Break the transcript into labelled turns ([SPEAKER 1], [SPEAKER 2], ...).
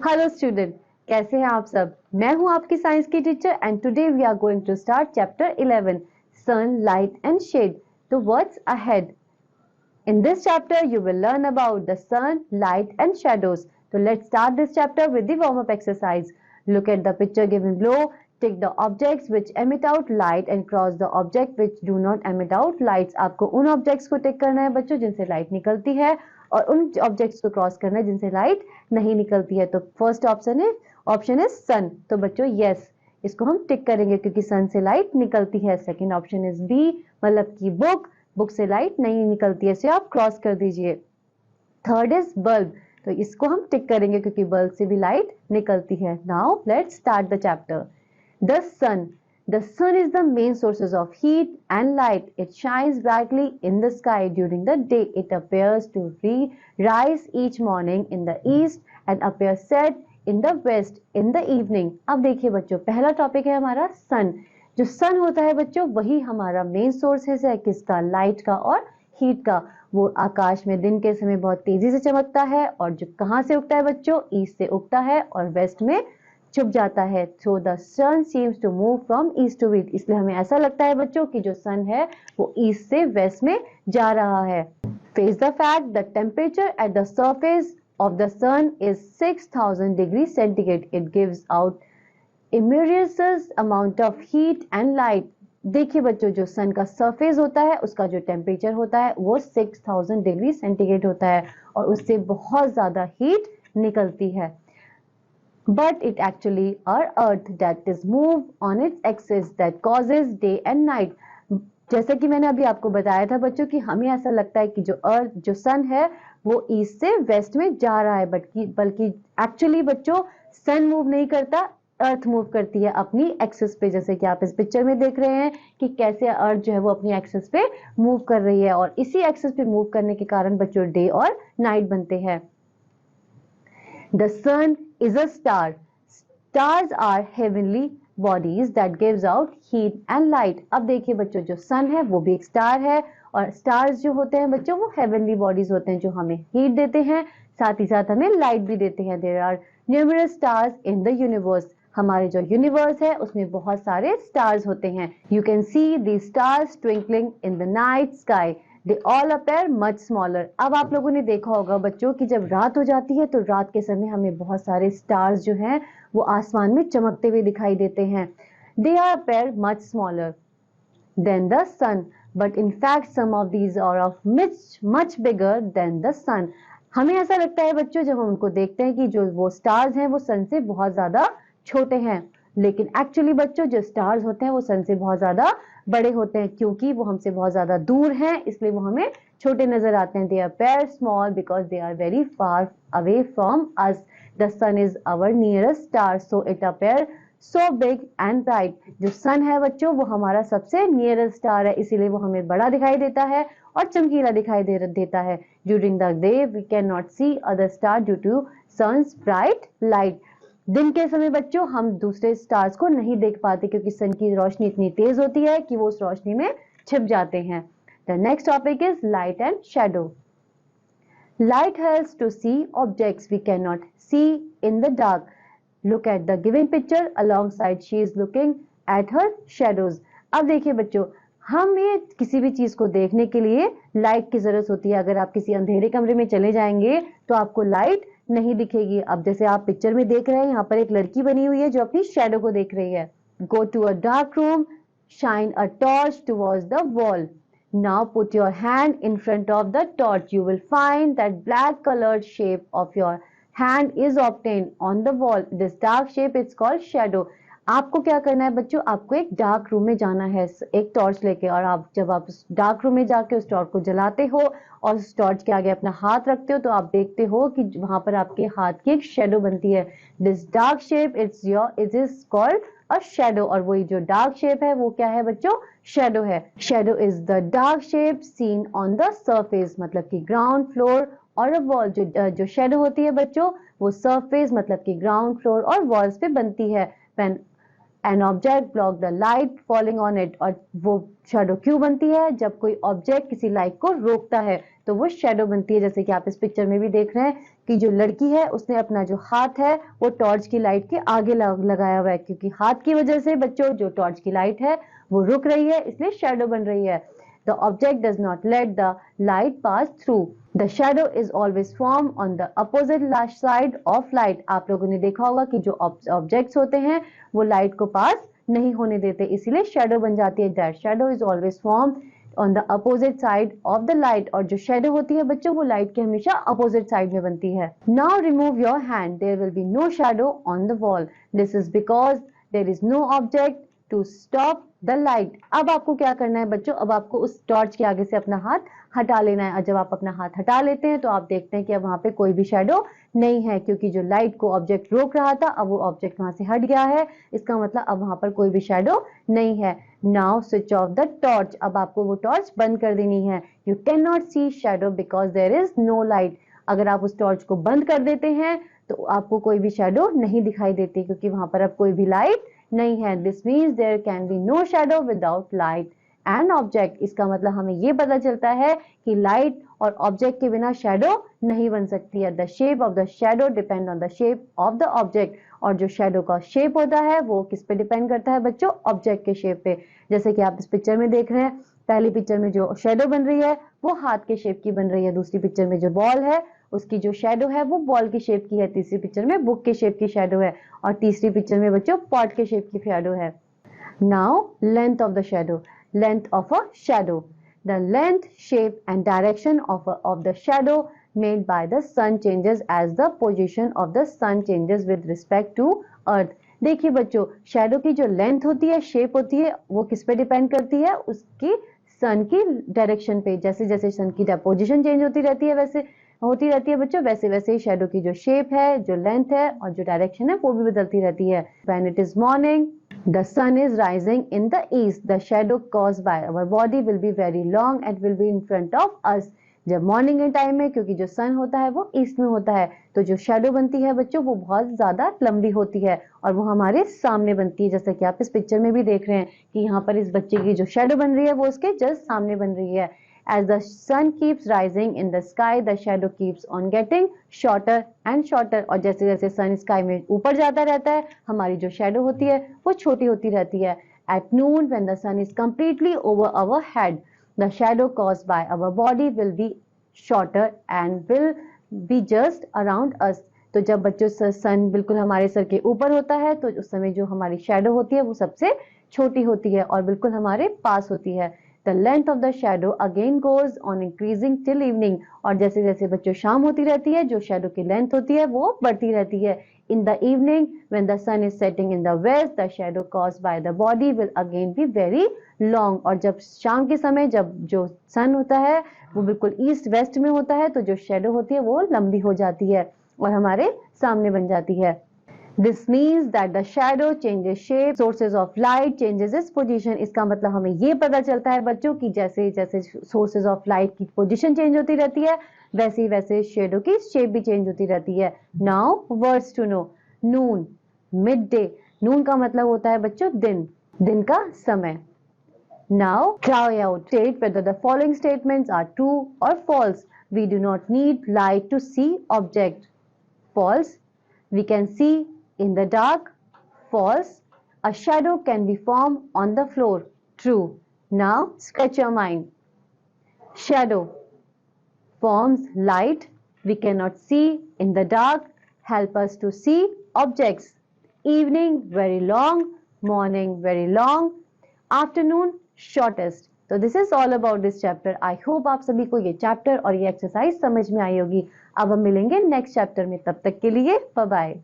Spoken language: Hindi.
[SPEAKER 1] हेलो स्टूडेंट, कैसे हैं आप सब। मैं हूं आपकी साइंस की teacher and today we are going to start chapter 11 sun, light and shade. तो what's ahead? In this chapter you will learn about the sun, light and shadows. So let's start this chapter with the warm-up exercise. Look at the picture given below. Tick the objects which emit out light and cross the object which do not emit out lights. आपको उन objects को tick करना है बच्चों जिनसे light निकलती है और उन objects को cross करना है जिनसे light नहीं निकलती है। तो first option is sun. तो बच्चों yes, इसको हम टिक करेंगे क्योंकि सन से लाइट निकलती है। सेकेंड ऑप्शन इज बी, मतलब की बुक से लाइट नहीं निकलती है, इसे आप क्रॉस कर दीजिए। थर्ड इज बल्ब, तो इसको हम टिक करेंगे क्योंकि बल्ब से भी लाइट निकलती है। Now let's start the chapter. The sun, the sun is the main sources of heat and light. It shines brightly in the sky during the day. It appears to rise each morning in the east and appears set in the west in the evening. अब देखिए बच्चों, पहला टॉपिक है हमारा सन। जो सन होता है बच्चों वही हमारा मेन सोर्सेस है, किसका? लाइट का और हीट का। वो आकाश में दिन के समय बहुत तेजी से चमकता है और जो कहाँ से उगता है बच्चों? ईस्ट से उगता है और वेस्ट में छुप जाता है। So the sun seems to move from east to west, इसलिए हमें ऐसा लगता है बच्चों कि जो सन है वो ईस्ट से वेस्ट में जा रहा है। Face the fact, the temperature at the surface of the sun is 6000 degrees centigrade. It gives out immense amount of heat and light. देखिए बच्चों, जो सन का सरफेस होता है उसका जो टेम्परेचर होता है वो 6000 डिग्री सेंटीग्रेड होता है और उससे बहुत ज्यादा हीट निकलती है। But it actually our earth that is move on its axis that causes day and night. जैसे कि मैंने अभी आपको बताया था बच्चों कि हमें ऐसा लगता है कि जो सन है वो ईस्ट से वेस्ट में जा रहा है, बल्कि एक्चुअली बच्चों सन मूव नहीं करता, अर्थ मूव करती है अपनी एक्सिस पे। जैसे कि आप इस पिक्चर में देख रहे हैं कि कैसे अर्थ जो है वो अपनी एक्सिस पे मूव कर रही है और इसी एक्सिस पे मूव करने के कारण बच्चों डे और नाइट बनते हैं। The sun is a star. Stars are heavenly bodies that gives out heat and light. अब देखिए बच्चों, जो सन है वो भी एक स्टार है और स्टार्स जो होते हैं बच्चों वो हेवनली बॉडीज होते हैं जो हमें हीट देते हैं, साथ ही साथ हमें लाइट भी देते हैं। There are numerous stars in the universe. हमारे जो यूनिवर्स है उसमें बहुत सारे स्टार्स होते हैं। You can see the stars twinkling in the night sky. They all appear much smaller. अब आप लोगों ने देखा होगा बच्चों कि जब रात हो जाती है तो रात के समय हमें बहुत सारे स्टार्स जो हैं वो आसमान में चमकते हुए दिखाई देते हैं। They are appear much smaller than the sun, but in fact some of these are of much bigger than the sun. हमें ऐसा लगता है बच्चों जब हम उनको देखते हैं कि जो वो स्टार्स हैं वो सन से बहुत ज्यादा छोटे हैं, लेकिन एक्चुअली बच्चों जो स्टार्स होते हैं वो सन से बहुत ज्यादा बड़े होते हैं क्योंकि वो हमसे बहुत ज्यादा दूर हैं, इसलिए वो हमें छोटे नजर आते हैं। They appear small because they are very far away from us. The sun is our nearest star so it appear so big and bright. जो सन है बच्चों वो हमारा सबसे नियरेस्ट स्टार है, इसीलिए वो हमें बड़ा दिखाई देता है और चमकीला दिखाई देता है। During the day we can not see other star due to sun's bright light. दिन के समय बच्चों हम दूसरे स्टार्स को नहीं देख पाते क्योंकि सन की रोशनी इतनी तेज होती है कि वो उस रोशनी में छिप जाते हैं। The next topic is light and shadow. Light helps to see objects we can not see in the dark. Look at the given picture alongside she is looking at her shadows. अब देखिए बच्चों, हमें किसी भी चीज को देखने के लिए लाइट की जरूरत होती है। अगर आप किसी अंधेरे कमरे में चले जाएंगे तो आपको लाइट नहीं दिखेगी। अब जैसे आप पिक्चर में देख रहे हैं यहाँ पर एक लड़की बनी हुई है जो अपनी शैडो को देख रही है। Go to a dark room, shine a torch towards the wall. Now put your hand in front of the torch. You will find that black coloured shape of your hand is obtained on the wall. This dark shape is called shadow. आपको क्या करना है बच्चों, आपको एक डार्क रूम में जाना है एक टॉर्च लेके, और आप जब आप उस डार्क रूम में जाके उस टॉर्च को जलाते हो और उस टॉर्च के आगे अपना हाथ रखते हो तो आप देखते हो कि वहां पर आपके हाथ की एक शेडो बनती है। This dark shape it is called a shadow. और वही जो डार्क शेप है वो क्या है बच्चों? शेडो है। Shadow is the dark shape seen on the surface, मतलब कि ग्राउंड फ्लोर और वॉल। जो शेडो होती है बच्चों वो सरफेस मतलब कि ग्राउंड फ्लोर और वॉल्स पे बनती है। An object block the light falling on it, और वो शेडो क्यों बनती है? जब कोई ऑब्जेक्ट किसी लाइट को रोकता है तो वो शेडो बनती है। जैसे कि आप इस पिक्चर में भी देख रहे हैं कि जो लड़की है उसने अपना जो हाथ है वो टॉर्च की लाइट के आगे लगाया हुआ है, क्योंकि हाथ की वजह से बच्चों जो टॉर्च की लाइट है वो रुक रही है, इसलिए शेडो बन रही है। The object does not let the light pass through. The shadow is always formed on the opposite side of light. आप लोगों ने देखा होगा कि जो ऑब्जेक्ट्स होते हैं वो लाइट को पास नहीं होने देते, इसीलिए शेडो बन जाती है। That shadow is always formed on the opposite side of the light. और जो शेडो होती है बच्चों वो लाइट के हमेशा अपोजिट साइड में बनती है। Now remove your hand. There will be no shadow on the wall. This is because there is no object to stop the light. अब आपको क्या करना है बच्चों? अब आपको उस टॉर्च के आगे से अपना हाथ हटा लेना है। और जब आप अपना हाथ हटा लेते हैं तो आप देखते हैं कि अब वहां पे कोई भी शेडो नहीं है, क्योंकि जो लाइट को ऑब्जेक्ट रोक रहा था अब वो ऑब्जेक्ट वहां से हट गया है। इसका मतलब अब वहां पर कोई भी शेडो नहीं है। Now switch off the torch. अब आपको वो टॉर्च बंद कर देनी है। You can not see shadow because there is no light. अगर आप उस टॉर्च को बंद कर देते हैं तो आपको कोई भी शेडो नहीं दिखाई देती, क्योंकि वहां पर अब कोई भी लाइट नहीं है। This means there can be no shadow without light and object. इसका मतलब हमें ये पता चलता है कि लाइट और ऑब्जेक्ट के बिना शेडो नहीं बन सकती है। The shape of the shadow depend on the shape of the object. और जो शेडो का शेप होता है वो किस पे डिपेंड करता है बच्चों? ऑब्जेक्ट के शेप पे। जैसे कि आप इस पिक्चर में देख रहे हैं, पहली पिक्चर में जो शेडो बन रही है वो हाथ के शेप की बन रही है। दूसरी पिक्चर में जो बॉल है उसकी जो शेडो है वो बॉल की शेप की है। तीसरी पिक्चर में बुक के शेप की शेडो है। और तीसरी पिक्चर में बच्चों पॉट के शेप की शेडो है। Now length of the shadow. Length of a shadow, the length, shape and direction of the shadow made by the sun changes as the position of the sun changes with respect to earth. देखिए बच्चों, शेडो की जो लेंथ होती है, शेप होती है, वो किस पे डिपेंड करती है? उसकी सन की डायरेक्शन पे। जैसे जैसे सन की पोजीशन चेंज होती रहती है वैसे होती रहती है बच्चों, वैसे वैसे ही शेडो की जो शेप है, जो लेंथ है और जो डायरेक्शन है वो भी बदलती रहती है। When it is morning, the sun is rising in the east. The shadow caused by our body will be very long and will be in front of us. जब मॉर्निंग के टाइम में, क्योंकि जो सन होता है वो ईस्ट में होता है, तो जो शेडो बनती है बच्चों वो बहुत ज्यादा लंबी होती है और वो हमारे सामने बनती है। जैसे कि आप इस पिक्चर में भी देख रहे हैं कि यहाँ पर इस बच्चे की जो शेडो बन रही है वो उसके जस्ट सामने बन रही है। As the sun keeps rising in the sky, the shadow keeps on getting shorter and shorter. और जैसे जैसे सन स्काई में ऊपर जाता रहता है हमारी जो शेडो होती है वो छोटी होती रहती है। At noon, when the sun is completely over our head, the shadow caused by our body will be shorter and will be just around us. तो जब बच्चों सन बिल्कुल हमारे सर के ऊपर होता है तो उस समय जो हमारी शेडो होती है वो सबसे छोटी होती है और बिल्कुल हमारे पास होती है। The length of the shadow again goes on increasing till evening. और जैसे जैसे बच्चों शाम होती रहती है जो शेडो की लेंथ होती है वो बढ़ती रहती है। In the evening, when the sun is setting in the west, the shadow caused by the body will again be very long. और जब शाम के समय जब जो सन होता है वो बिल्कुल ईस्ट वेस्ट में होता है तो जो शेडो होती है वो लंबी हो जाती है और हमारे सामने बन जाती है। This means that the shadow changes shape, sources of light changes its position. इसका मतलब हमें ये पता चलता है बच्चों कि जैसे जैसे sources of light की position change होती रहती है वैसे वैसे शेडो की शेप भी चेंज होती रहती है। Now words to know. Noon, midday. Noon का मतलब होता है बच्चों दिन, दिन का समय। Now try out. State whether the following statements are true or false. We do not need light to see object. False. We can see in the dark. False. A shadow can be formed on the floor. True. Now sketch your mind. Shadow forms light. We cannot see in the dark. Help us to see objects. Evening very long. Morning very long. Afternoon shortest. तो this is all about this chapter. I hope आप सभी को ये चैप्टर और ये एक्सरसाइज समझ में आई होगी। अब हम मिलेंगे नेक्स्ट चैप्टर में, तब तक के लिए बाय बाय।